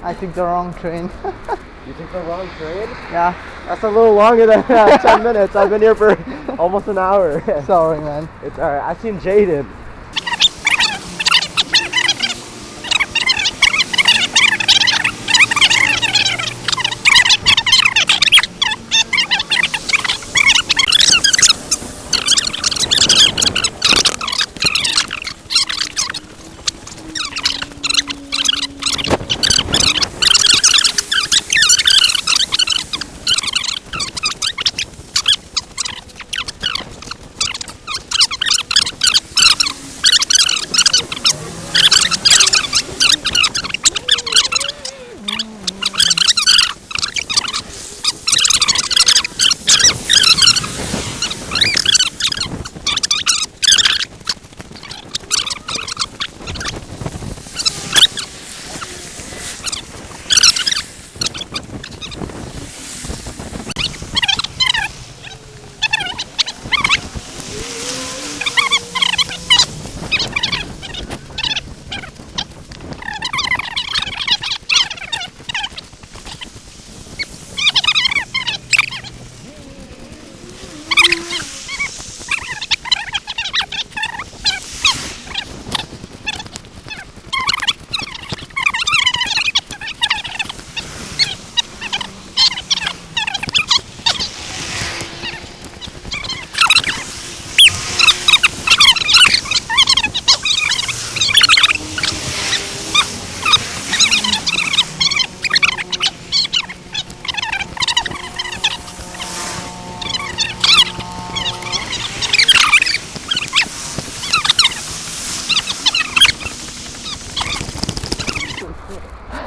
I took the wrong train. You took the wrong train? Yeah. That's a little longer than 10 minutes. I've been here for almost an hour. Sorry, man. It's alright. I've seen Jaden.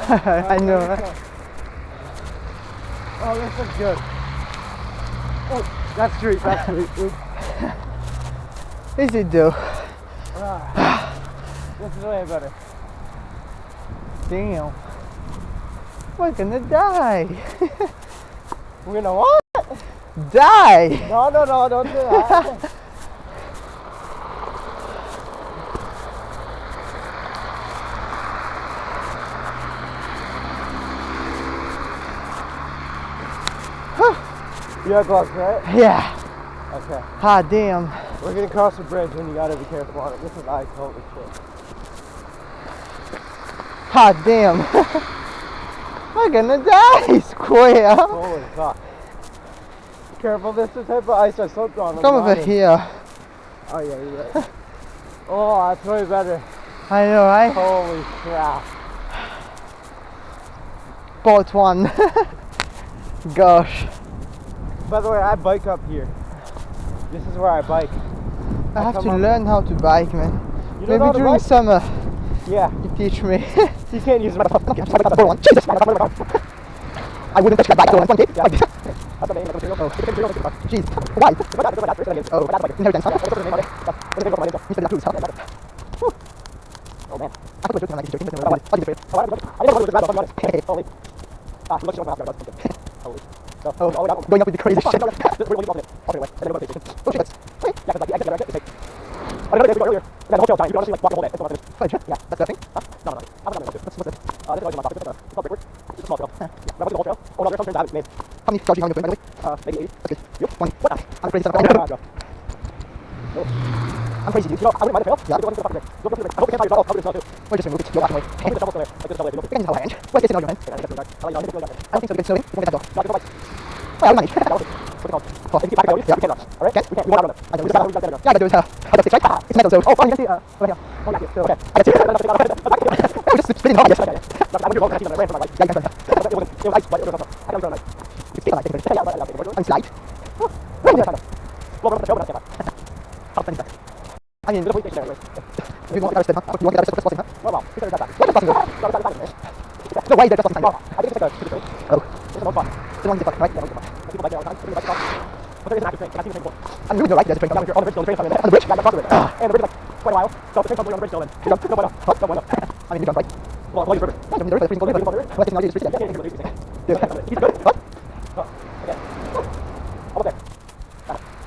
I know, right? Oh, this looks good. Oh, that's sweet. That's sweet. Easy do. This is way better. Damn. We're gonna die. We're gonna what? Die! No, don't do that. You got gloves, right? Yeah. Okay. Ah, damn. We're gonna cross the bridge and you gotta be careful on it. This is ice, holy shit. Ah, damn. We're gonna die, square. Holy fuck. Careful, this is the type of ice I slipped on. Come over here. Oh yeah, you're right. Oh, that's way better. I know, right? Holy crap. Bought one. Gosh. By the way, I bike up here. This is where I bike. I have to learn how to bike, man. You don't know Maybe how to during bike? summer Yeah. you teach me. You can't use my Jesus! I wouldn't touch that bike one day. Like this. Oh. Jeez. Why? Oh, inheritance, huh? Mr. Lacruz, huh? Oh man. I put my joke on like this joke. Oh, going up with the crazy shit. Oh shit, I did it earlier. And then the whole time, you can honestly like walk the whole day. It's wait, that's that thing? Huh? No. I'm not going to do it. What's it? This is like my pocket. It's called Brickwork. It's a small trail. Yeah. When I went to the whole trail, oh no, there's some turns I haven't made. How many charges are you doing, by the way? Maybe 80. That's good. Yep. One. What? I'm crazy. Oh, I'm crazy, dude. you know, I wouldn't mind the trail. Yeah. Go to the fucking Go to the I hope you can't find your bottle. I'll do it now too. We'll just remove it. You're walking away. I'll do the shovel still there. Like this shovel there. We can use our hand. Worst case scenario, man. I like you. I don't think so. We can snowing. We won't get that dog. No, there's no lights. Well, I'll manage. What's it called? Oh. If you keep back, yeah, we can't run. Alright? Can? We can't. We won't run it. I know. We just gotta Yeah, I got to do it. How about 6, right? It's metal, so. Oh, fine. You can see, over here. Oh, yeah. Okay. I got 2. We're just spinning hard, yes. I'm going to go back to the rain for my life. Yeah, you can. It was ice, but it was not. I don't know. It's still like it. And slide. Well, we're on the show, but I can't. How funny is that? I mean, There's a police station anyway. you want to get arrested, huh? You want to get arrested for trespassing, huh? Well, we better get back. What is trespassing? No way, they're trespassing. I think it's like a stupid thing. Oh. It's the most fun. The one you fuck, right? Yeah, people like it all the time. People like it all. But there is an active train. I've seen the train before. And you're right, there's a train Yeah, coming. on the bridge still. The train's coming in. On the bridge? Yeah, across the bridge. And the bridge is like quite a while. So the train's probably on the bridge still in. No, why not? No, why not? I mean, you jump, right? Well, I'll use the river. Yeah, jump in the river, the freezing cold river. Well, that's technology, it's pretty Yeah, good. yeah, yeah, yeah. Yeah. He's good. What? Oh, okay. Almost there.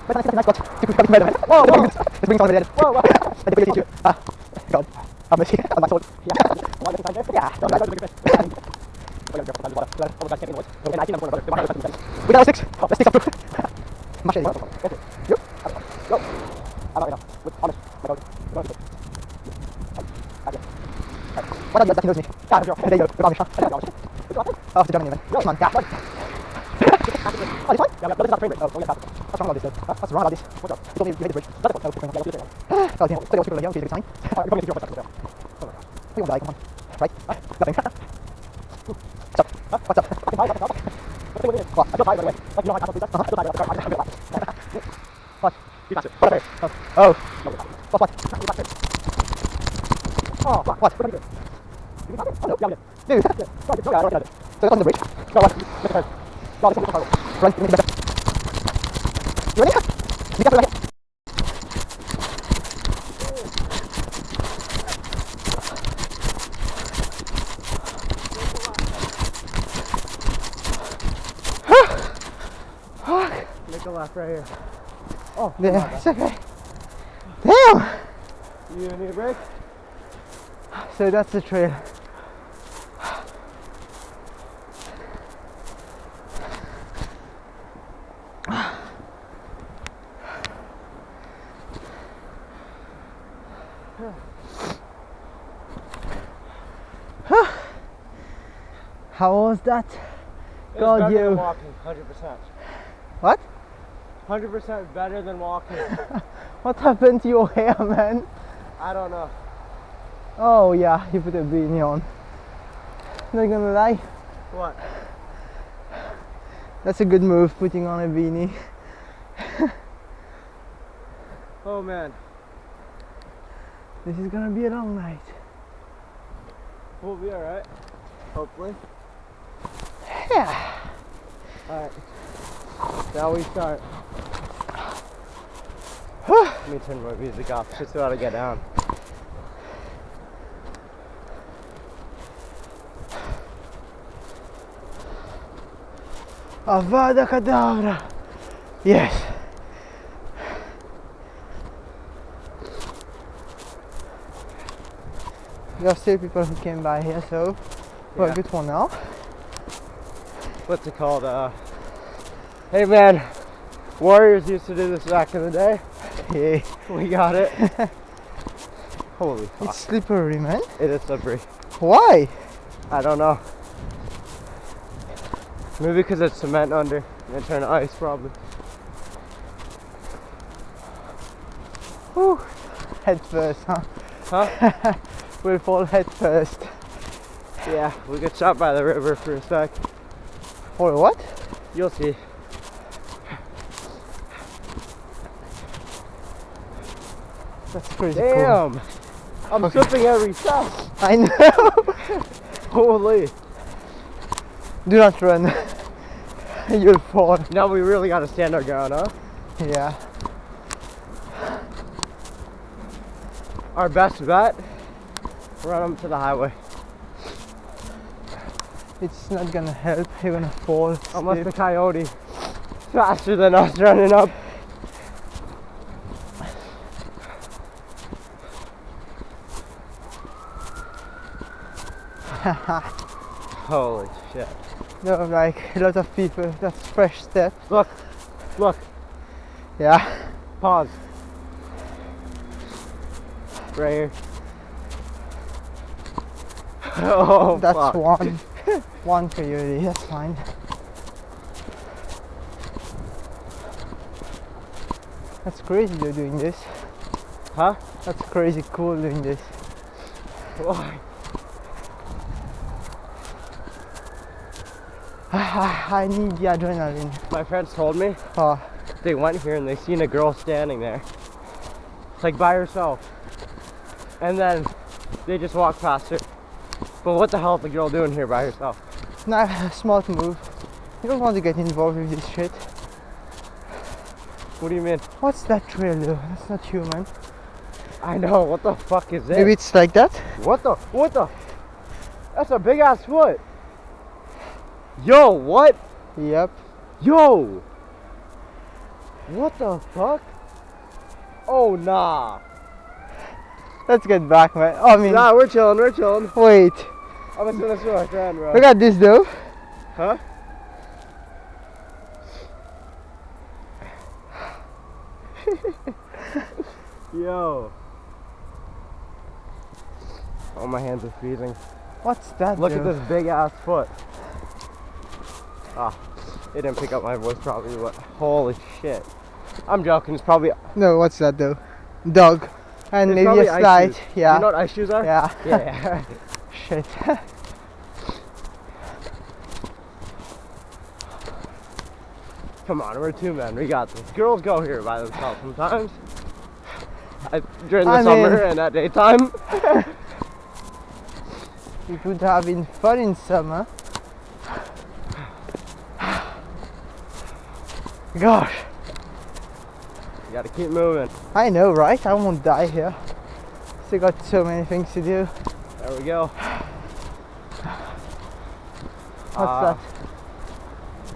But I think that's got to be coming better. Whoa, whoa. Let's bring someone in. Whoa, whoa. And the big too. God. I'm a shit. On my sword. Yeah. Want to get inside there? Yeah. No, I got the big fish. Narrow 6. Let's sneak up through. Machete. You? Go. I'm out right now. With honest. My dog. Go. What are you exactly knows me? Ah, sure. There you go. Good on me, huh? Oh, it's the German even. No. Come on, yeah. Run. Oh, this one? Yeah, but this is not frame rate. Oh, yeah, fast. What's wrong about this though? Huh? What's wrong about this? What's up? You told me you hit the bridge. That's it. No, okay, yeah, let's do it. Oh, damn. So you also people here, okay, it's a good sign. You're coming to 0 for a second. You won't die, come on. Right? Nothing. What's up? Huh? What's up? Fucking high, fucking high. What's the thing with it? What? I feel tired right away. Like, you know how I can't sleep that? I feel tired. I'm just gonna What? be faster. What up here? Oh. No, we're not. What? Be faster. Oh, fuck. What? We're gonna do it. You be faster? Oh, no. Yeah, we did. Dude. Yeah. No, I did. No, yeah, I already did. So you're crossing the bridge? No, what? Mr. Turn. No, this is Mr. Turn. Run, you make it better. You ready? You got it right here. Make a left right here. Oh, Yeah, it's okay. Damn! you need a break? So that's the trail. How was that? It's God, better you. than walking, 100%. What? 100% better than walking. What happened to your hair, man? I don't know. Oh yeah, you put a beanie on. Not gonna lie, What? that's a good move, putting on a beanie. Oh man. This is gonna be a long night. We'll be alright. Hopefully. Yeah. Alright. Now we start. Let me turn my music off just so I get down. Avada Kedavra. Yes. There are still people who came by here, so we're Yeah. good for now. What's it called? Hey man, Warriors used to do this back in the day. Yeah. We got it. Holy fuck. It's slippery, man. It is slippery. Why? I don't know. Maybe because it's cement under and it turned to ice probably. Whew. Head first, huh? Huh? We'll fall head first. Yeah, we got shot by the river for a sec. Or what? You'll see. That's crazy cool. Damn! I'm slipping every step. I know. Holy. Do not run. You'll fall. Now we really gotta stand our ground, huh? Yeah. Our best bet, run them to the highway. It's not gonna help. You're gonna fall. Unless the slip. coyote is faster than us running up. Holy shit. There are like a lot of people. That's fresh steps. Look, look, Yeah. pause. Right here. Oh, That's fuck. one coyote. That's fine. That's crazy you're doing this. Huh? That's crazy cool doing this. Why? I need the adrenaline. My friends told me Oh, they went here and they seen a girl standing there. It's like by herself. And then they just walked past her. But what the hell is the girl doing here by herself? not a smart move. You don't want to get involved with this shit. What do you mean? What's that trail though? That's not human. I know, what the fuck is this? Maybe it's like that? What the? That's a big ass foot. Yo, what? Yep. Yo! What the fuck? Oh, nah. Let's get back, man. Oh, I mean, Nah, we're chilling. wait. I'm gonna send this to my friend, bro. Look at this though. Huh? Yo. Oh, my hands are freezing. What's that? Look dude? at this big ass foot. Ah, it didn't pick up my voice probably, but holy shit. I'm joking, it's probably... No, what's that though? Dog. And It's maybe probably a ice slide. shoes. Yeah. You know what ice shoes are? Yeah. Yeah. Shit. Come on, we're two men, we got this. Girls go here by themselves sometimes. During the summer and at daytime. It would have been fun in summer. Gosh. You gotta keep moving. I know, right? I won't die here. Still got so many things to do. There we go. What's that?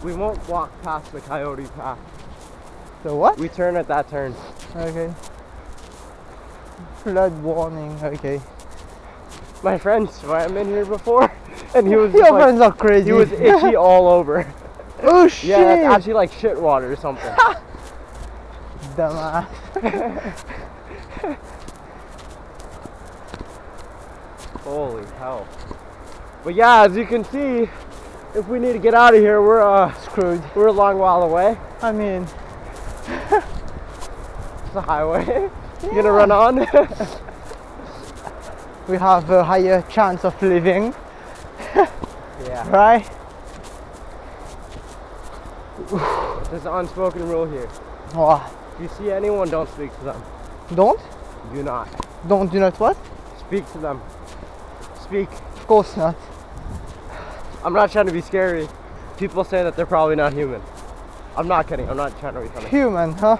We won't walk past the coyote path. The what? We turn at that turn. Okay. Flood warning. Okay. My friend swam in here before, and he was Your just like, friends are crazy. he was itchy all over. Oh shit! Yeah, that's actually like shit water or something. Dumbass. Holy hell. But yeah, as you can see, if we need to get out of here, we're Screwed. we're a long while away. I mean, It's a highway. You gonna run on? we have a higher chance of living, Yeah. right? There's an unspoken rule here. Oh, If you see anyone, don't speak to them. don't Do not. do not what? Speak to them. Speak. Of course not. I'm not trying to be scary. People say that they're probably not human. I'm not kidding. I'm not trying to be funny. Human, huh?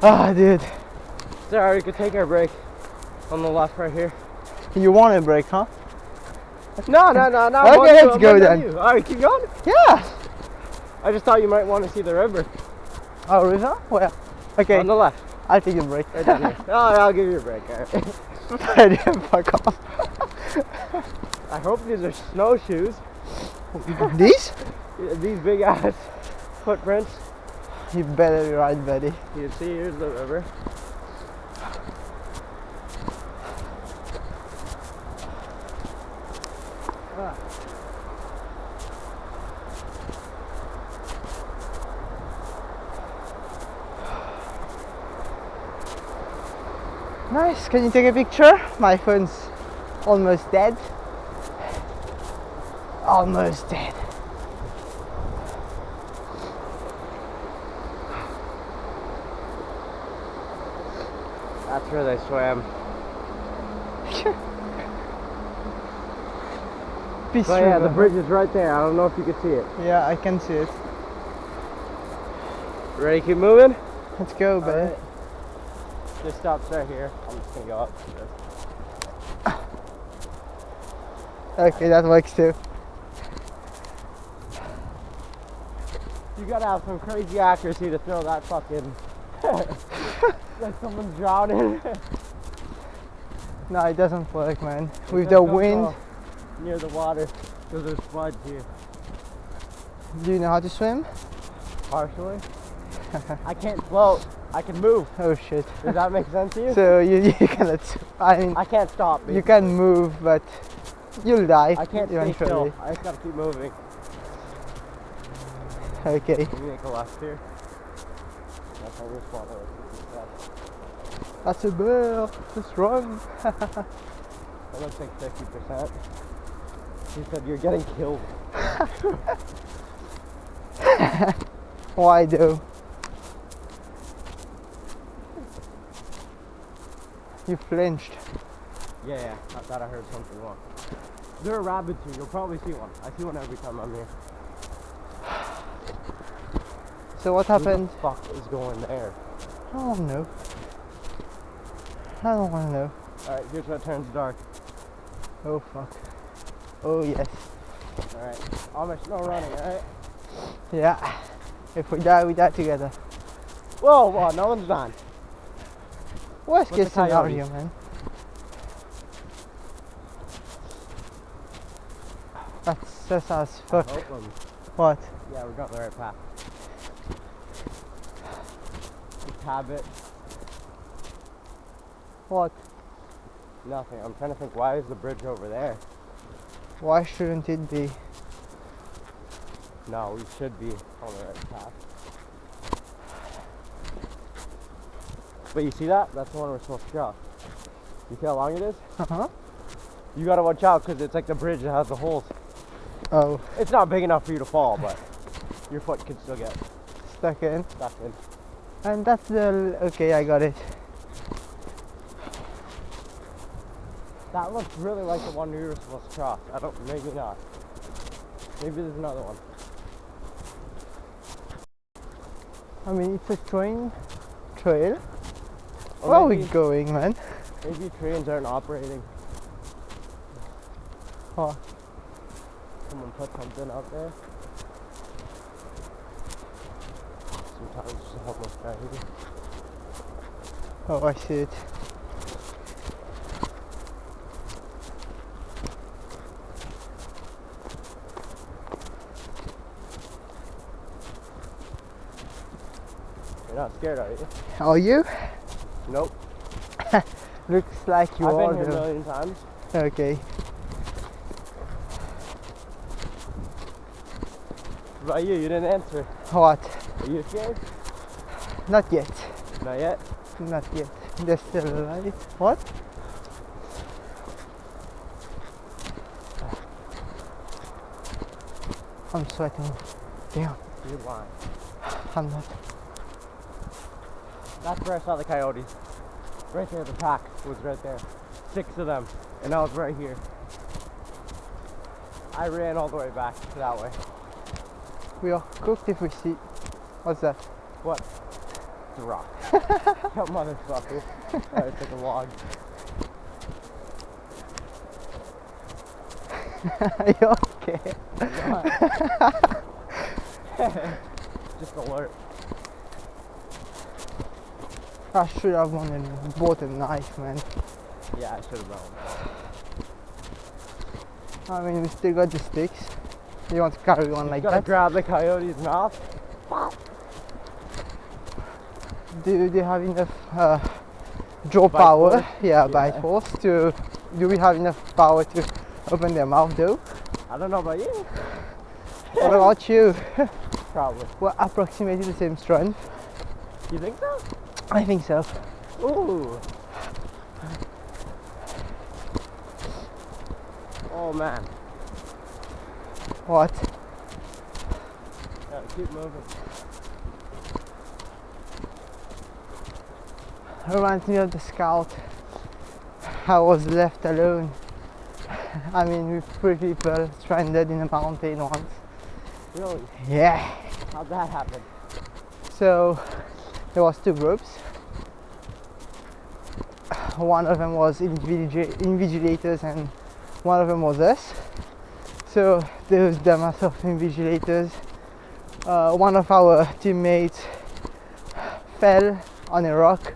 Ah, dude. Sorry, we could take our break on the left right here. You want a break, huh? No. Okay, let's go then. Alright, keep going. Yeah. I just thought you might want to see the river. Oh, river? Where? Okay, On the left. I'll take a break. Right down here. Oh, I'll give you a break. Alright. Fuck off. I hope these are snowshoes. These? These big ass footprints. You better be right, buddy. You see, here's the river. Nice. Can you take a picture? My phone's almost dead. Almost dead. That's where they swam. Peace So yeah, the river. bridge is right there. I don't know if you can see it. Yeah, I can see it. Ready to keep moving? Let's go, buddy. Alright. Just stops right here. I'm just gonna go up. Okay, that works too. You gotta have some crazy accuracy to throw that fucking like someone's drowning. No, it doesn't work, man. With Just the don't wind. go near the water, because there's floods here. Do you know how to swim? Partially. I can't float. I can move. Oh shit. Does that make sense to you? So you cannot. I mean, I can't stop. you can move, but you'll die I can't stay eventually. still. I just gotta keep moving. Okay. Can you make a left here? That's how we're spotted. That's a bear. Just run. That looks like 50%. He said you're getting killed. Why though? You flinched. Yeah, I thought I heard something wrong. There are rabbits here. You'll probably see one. I see one every time I'm here. So what happened? What the fuck is going there? I don't know. I don't want to know. Alright, here's where it turns dark. Oh fuck. Oh yes. Alright, Amish, no running, alright? Yeah. If we die together. Whoa, no one's done. Worst What's case the coyotes? scenario, man. That's as fuck. Hope 'em. What? Yeah, we're going the right path. Habit. What? Nothing. I'm trying to think, why is the bridge over there? Why shouldn't it be? No, we should be on the right path. But you see that? That's the one we're supposed to cross. You see how long it is? Uh-huh. You gotta watch out because it's like the bridge that has the holes. Oh, It's not big enough for you to fall, but your foot can still get stuck in. stuck in. And that's the... Okay, I got it. That looks really like the one we were supposed to cross. I don't, maybe not. Maybe there's another one. I mean, it's a train trail. Or Where are we maybe, going, man? maybe trains aren't operating. Oh, Someone put something out there. Sometimes it's a homeless guy here. oh, I see it. You're not scared, are you? Are you? Nope. Looks like you I've are. been here a though. million times. Okay. What about you? You didn't answer. What? Are you scared? Not yet. Not yet. Not yet. There's still a light. What? I'm sweating. Damn. You're lying. I'm not. That's where I saw the coyotes. Right there, the pack was right there. 6 of them. And I was right here. I ran all the way back that way. We are cooked if we see. What's that? What? It's a rock. You motherfucker. Alright, take a log. Are you okay? Just alert. I should have bought a knife, man. Yeah, I should have known. I mean, we still got the sticks. You want to carry on like Gotta that? grab the coyote's mouth. Do they have enough jaw Bite power? force? Yeah, bite Yeah. force. Do we have enough power to open their mouth though? I don't know about you. What about you? Probably. We're approximately the same strength. You think so? I think so. Ooh. Oh man. What? Gotta keep moving. Reminds me of the scout. I was left alone. I mean, with 3 people stranded in a mountain once. Really? Yeah. How'd that happen? So there was 2 groups. One of them was invigilators and one of them was us. So those dumbass of invigilators, one of our teammates fell on a rock.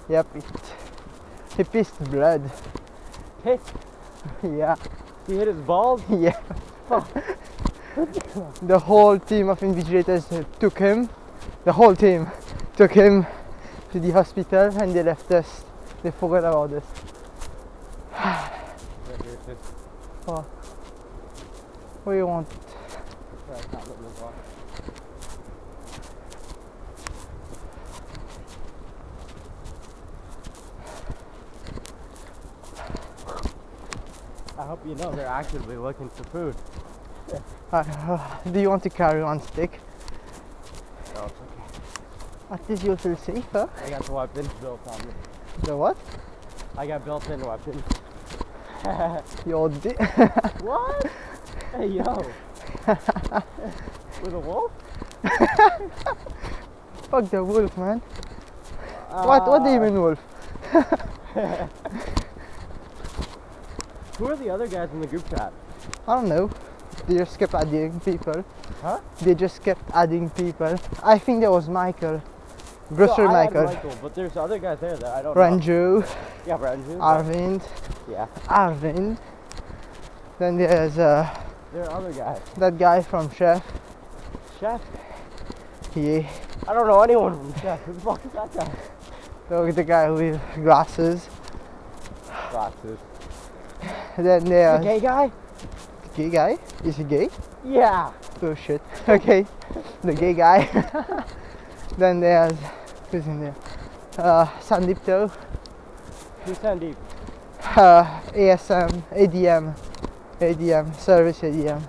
Yep, he pissed blood. Piss. Yeah, He hit his balls? yeah. The whole team of invigilators took him. The whole team took him to the hospital and they left us. They forgot about us. Oh. What do you want? I hope you know they're actively looking for food. Do you want to carry on stick? No, it's okay. At least you'll feel safer. I got the weapons built on me. The what? I got built-in weapons. Your What? Hey, yo. With a wolf? Fuck the wolf, man. What do you mean wolf? Who are the other guys in the group chat? I don't know. They just kept adding people. Huh? They just kept adding people. I think there was Michael. Grocery I had Michael. Michael, but there's other guys there that I don't know. Ranju. Yeah, Ranju. Arvind. Yeah. Arvind. Then there's There are other guys. That guy from Chef. Chef? Yeah. I don't know anyone from Chef. Who the fuck is that guy? Look, the guy with glasses. Glasses. And then The there's gay guy? the gay guy. Is he gay? Yeah. Oh shit. Okay. The gay guy. Then there's who's in there? Sandeep Toe. Who's Sandeep? ASM, ADM, service ADM.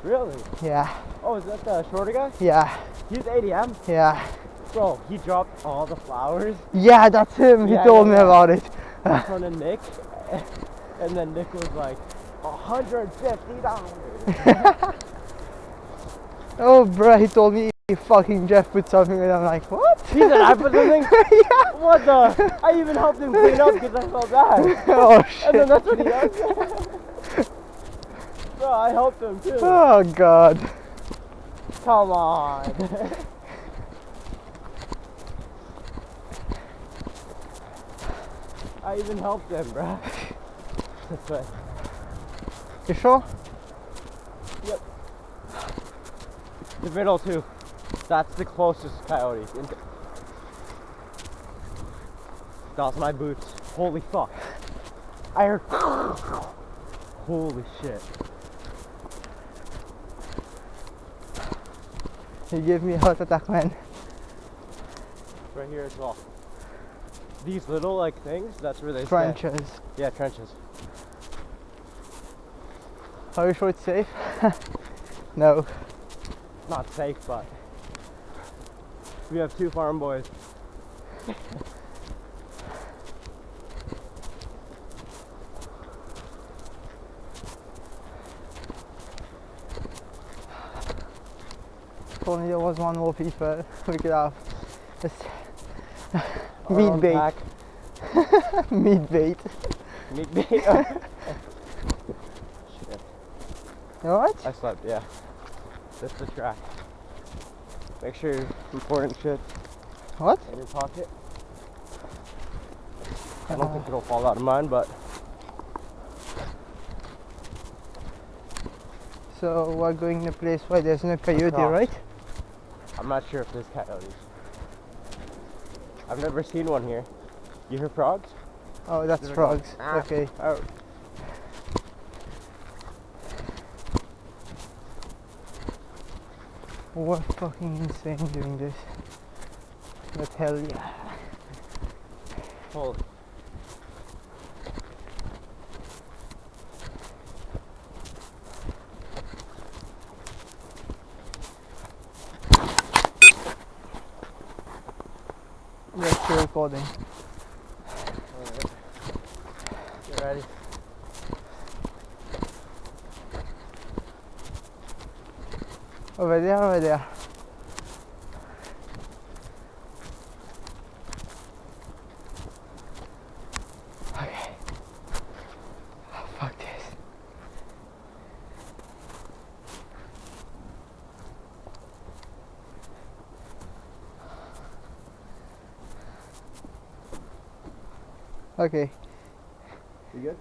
Really? Yeah, Oh, is that the shorter guy? yeah, He's ADM? yeah. Bro, he dropped all the flowers Yeah, that's him. He Yeah, told yeah, me yeah. about it. in front of Nick. And then Nick was like, $150. Oh, bro, he told me fucking Jeff put something, and I'm like, what? He said I put something? Yeah. What the? I even helped him clean up because I felt bad. Oh shit. And then that's what he does. Bro, I helped him too. Oh god. Come on. I even helped him, bro. That's right. You sure? Yep. The middle too. That's the closest coyote. That's my boots. Holy fuck. I heard. Holy shit. He gave me a heart attack, man. Right here as well. These little like things, that's where they stay. Trenches. Yeah, trenches. Are you sure it's safe? No. Not safe, but we have 2 farm boys. If only there was one more people, we could have this Our meat own bait. pack. Meat bait. Meat bait. Shit. You alright? I slept, yeah. That's the track. Make sure your important shit What? in your pocket. I don't think it'll fall out of mine, but So we're going in a place where there's no coyote, Cross. right? I'm not sure if there's coyotes. I've never seen one here. You hear frogs? Oh, that's There we go. frogs. Ah. Okay. Oh. We're fucking insane doing this. But hell yeah. Holy. We're still recording. Alright. Get ready. Over there, over there. Okay. Oh, fuck this. Okay. You good?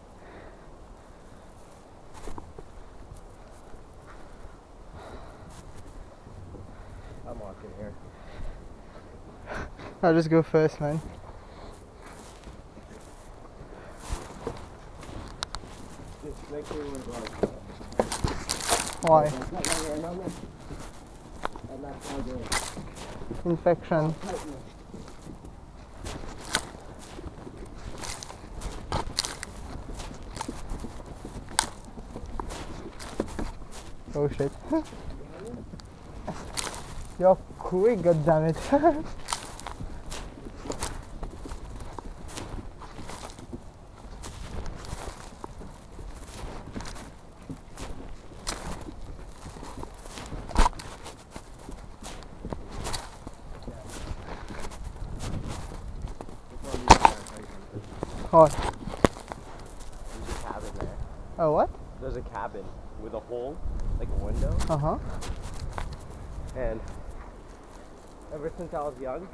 I'm walking here. I'll just go first, man. Just make sure we're like. Why? And that's how the Infection. tightness. Oh shit. You're quick, goddammit. What? There's a cabin there. Oh, what? There's a cabin with a hole, like a window. Uh-huh. And ever since I was young,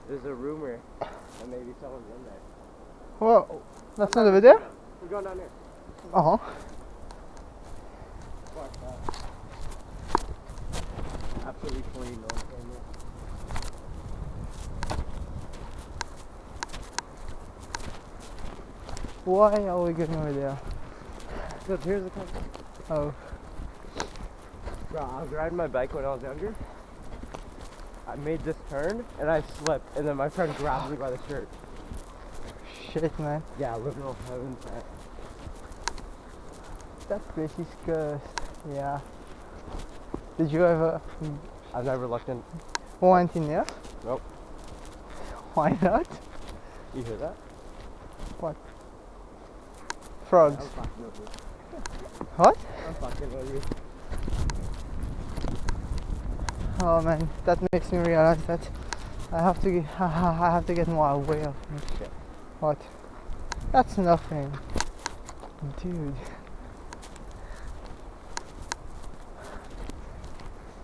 there's a rumor that maybe someone's in there. Well, that's not over there? We're going down here. Uh-huh. Fuck that. Pretty clean on camera. Why are we going over there? Because here's the country. Oh, Bro, I was riding my bike when I was younger. I made this turn and I slipped, and then my friend grabbed me by the shirt. shit, man. Yeah, literal heaven sent. That place is cursed. Yeah. Did you ever I've never looked in. went in there? Nope. Why not? You hear that? Frogs. I'm fucking with you. What? I'm fucking with you. Oh man, that makes me realize that I have to get more aware of me. Shit. What? That's nothing. Dude.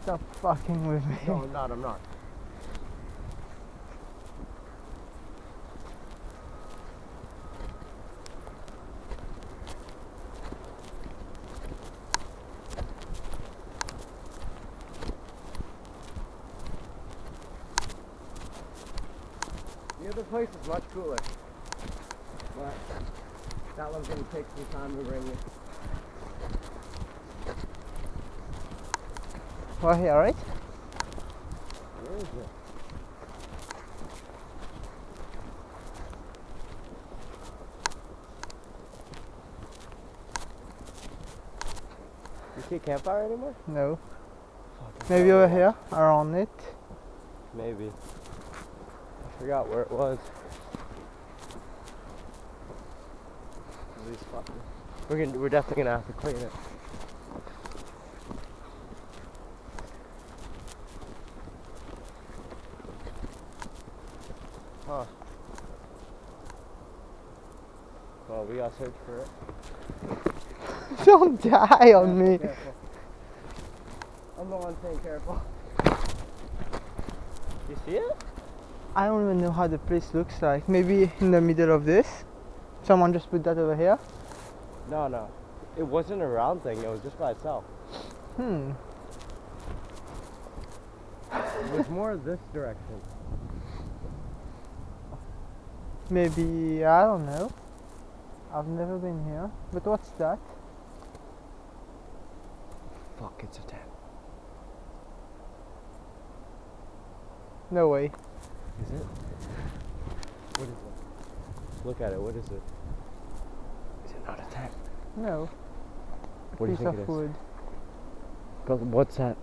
Stop fucking with me. No, I'm not. I'm not. The other place is much cooler, but that one's gonna take some time to bring you. Right here, right? Where is it? You see a campfire anymore? No. Fucking Maybe hell. over here, around it. Maybe. I forgot where it was. These fuckers. We're definitely gonna have to clean it. Huh. Well, we gotta search for it. Don't die on me. Careful. I'm the one saying careful. You see it? I don't even know how the place looks like. Maybe in the middle of this. Someone just put that over here. No, no. It wasn't a round thing, it was just by itself. Hmm. It was more this direction. Maybe, I don't know. I've never been here. But what's that? Fuck, it's a tent. No way. Is it? What is it? Look at it, what is it? Is it not a tent? No. What do you Piece think of it is? wood. But what's that?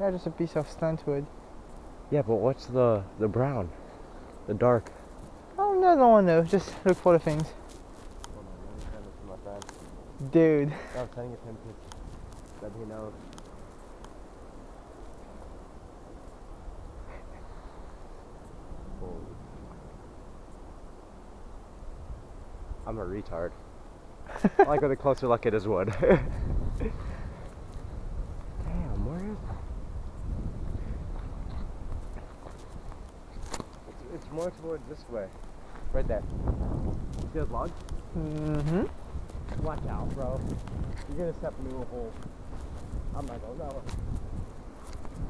Yeah, just a piece of stunt wood. Yeah, but what's the brown? The dark? Oh no, no one knows. Just look for the things. Hold on, let me send it to my friend. Dude. No, I'm sending it to him that he knows. Holy. I'm a retard. I like with a closer look at his wood. Damn, where is it? It's more towards this way. Right there. See those logs? Mm-hmm. Watch out, bro. You're gonna step into a hole. I'm not going that way.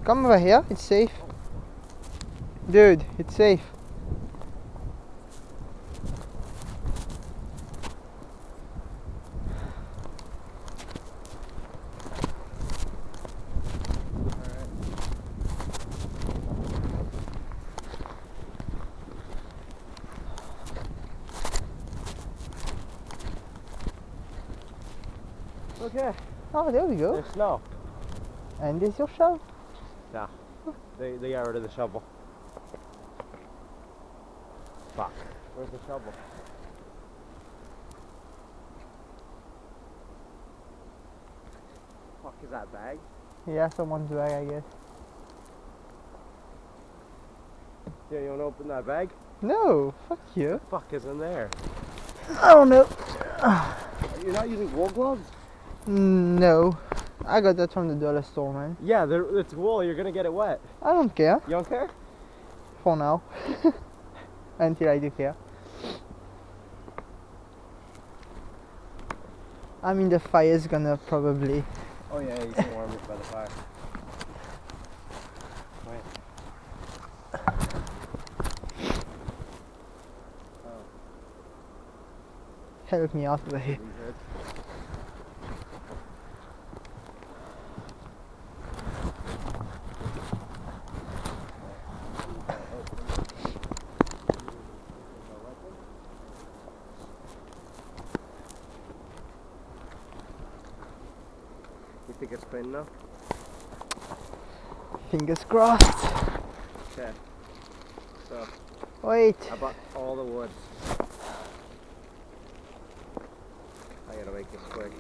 Come over here. It's safe. Dude, it's safe. Okay. Oh, there we go. There's snow. And there's your shovel. Yeah. They got rid of the shovel. Fuck. Where's the shovel? Fuck is that bag? Yeah, someone's bag, I guess. Yeah, you wanna open that bag? No, fuck you. Fuck is in there? I don't know. You're not using wool gloves? No, I got that from the dollar store, man. Yeah, it's wool. You're gonna get it wet. I don't care You don't care? for now. Until I do care. I mean, the fire's gonna probably. Oh yeah, you can warm it by the fire. help me out over here. You think it's clean enough? Fingers crossed. Okay. So Wait. I bought all the woods. I gotta make this quick.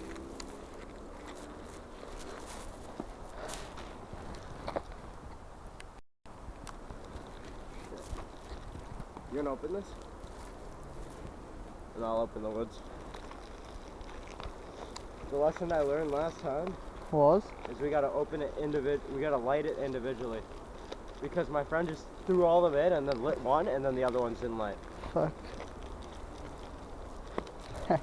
You wanna open this? And I'll open the woods. The lesson I learned last time Was? is we gotta open it we gotta light it individually. Because my friend just threw all of it and then lit one and then the other ones didn't light. Fuck. I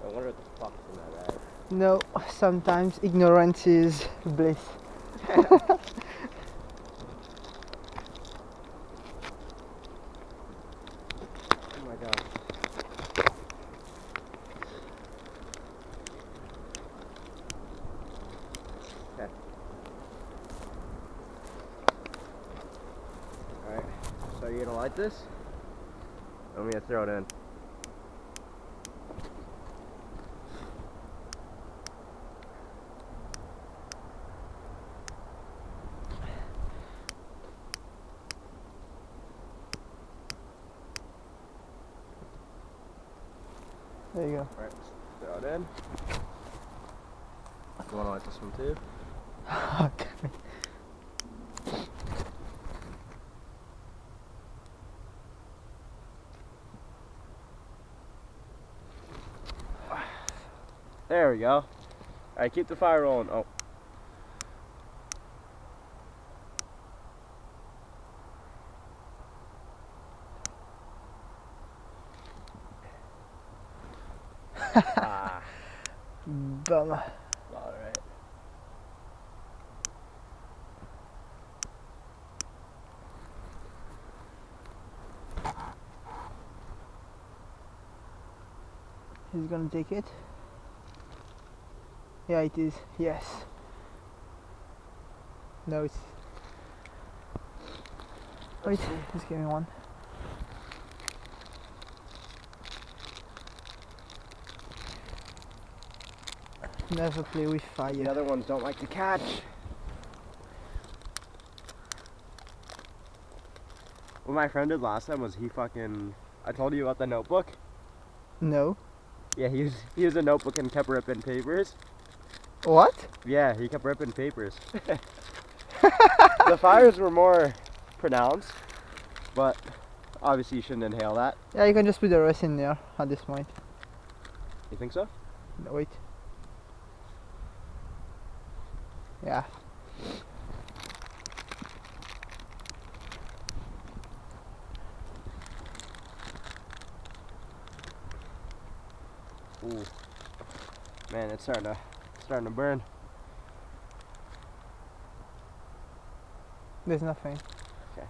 wonder what the fuck's in that bag. No, sometimes ignorance is bliss. Oh my god. Okay. Alright, so you're gonna light this? I'm gonna throw it in. There you go. Alright, throw it in. You wanna light this one too? Okay. There we go. Alright, keep the fire rolling. Oh. Ah. Bummer. Alright. He's gonna take it. Yeah, it is. Yes. No, it's. Wait, just give me one. Never play with The fire. other ones don't like to catch. What my friend did last time was I told you about the notebook? No. Yeah, he used a notebook and kept ripping papers. What? Yeah, he kept ripping papers. The fires were more pronounced, but obviously you shouldn't inhale that. Yeah, you can just put the rest in there at this point. You think so? No, wait. Yeah. Ooh. Man, it's starting to burn. There's nothing. Okay.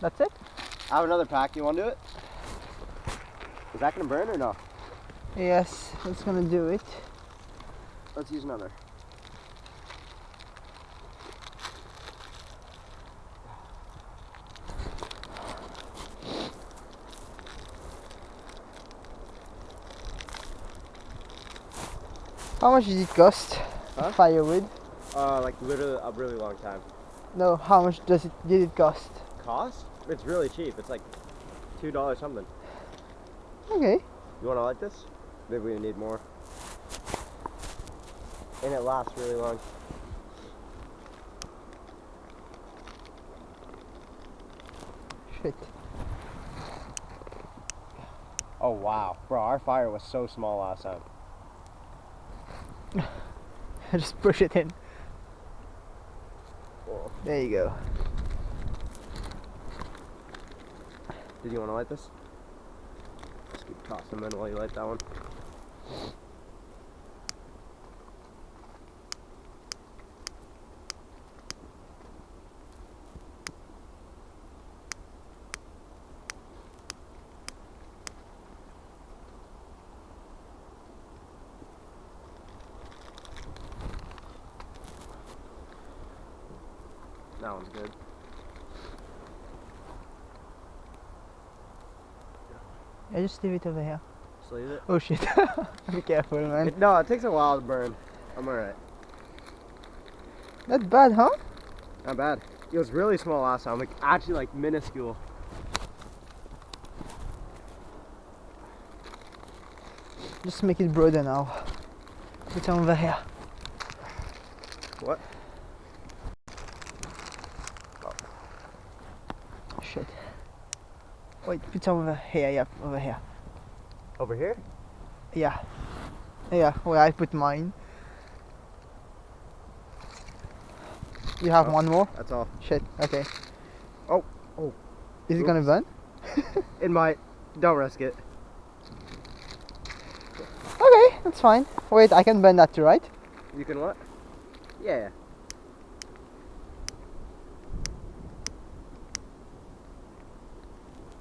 That's it? I have another pack. You want to do it? Is that gonna burn or no? Yes, that's gonna do it. Let's use another. How much did it cost? Huh? Firewood? Like literally a really long time. No, how much did it cost? Cost? It's really cheap. It's like $2 something. Okay. You want to light this? Maybe we need more. And it lasts really long. Shit. Oh wow, bro, our fire was so small last time. Just push it in. Whoa. There you go. Did you want to light this? Just keep tossing them in while you light that one. That one's good. I just leave it over here. Just leave it. Oh shit. Be careful, man. No, it takes a while to burn. I'm alright. Not bad, huh? Not bad. It was really small last time. Like actually, like minuscule. Just make it broader now. Put it over here. What? Shit. Wait, put it over here, yeah, over here. Over here? Yeah. Yeah, where I put mine. You have one more? That's all. Shit, okay. Oh. Is it gonna burn? It might. Don't risk it. Okay, that's fine. Wait, I can burn that too, right? You can what? Yeah.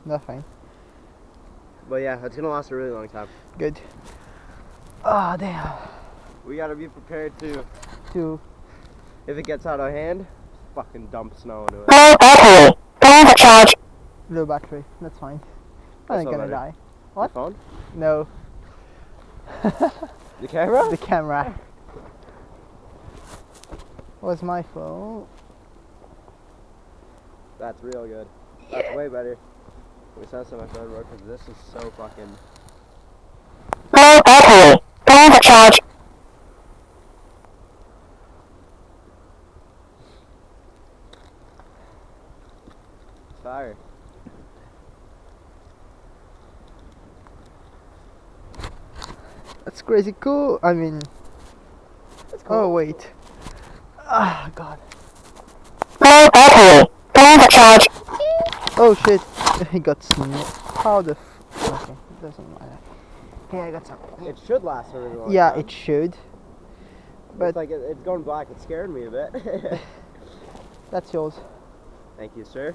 That's fine. But yeah, it's gonna last a really long time. Good. Ah, damn. We gotta be prepared to, if it gets out of hand, fucking dump snow into it. Low battery. Power charge. Low battery, that's fine. I That's ain't not gonna better. die. What? The phone? No. The camera? The camera. Where's my phone? That's real good. That's way better. We sound so much better because this is so fucking. Low battery. Power charge. Fire. That's crazy cool. I mean, That's cool. oh wait. Ah, God. Low battery. Power charge. Oh shit. He got snow. How the okay, it doesn't matter. Okay, I got some. It should last a really long Yeah, time. it should. But But it's like it's going black. It scared me a bit. that's yours. Thank you, sir.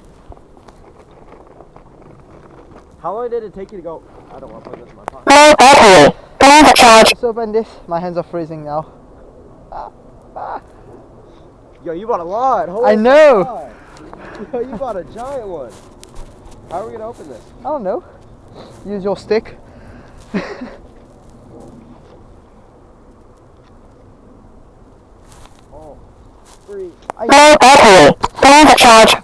How long did it take you to go? I don't want to put this in my pocket. Low battery. Power charge. Let's open this. My hands are freezing now. Yo, you bought a lot. Holy I know. fuck. Yo, you bought a giant one. How are we gonna open this? I don't know. Use your stick. Oh, free. Low battery. Power charge.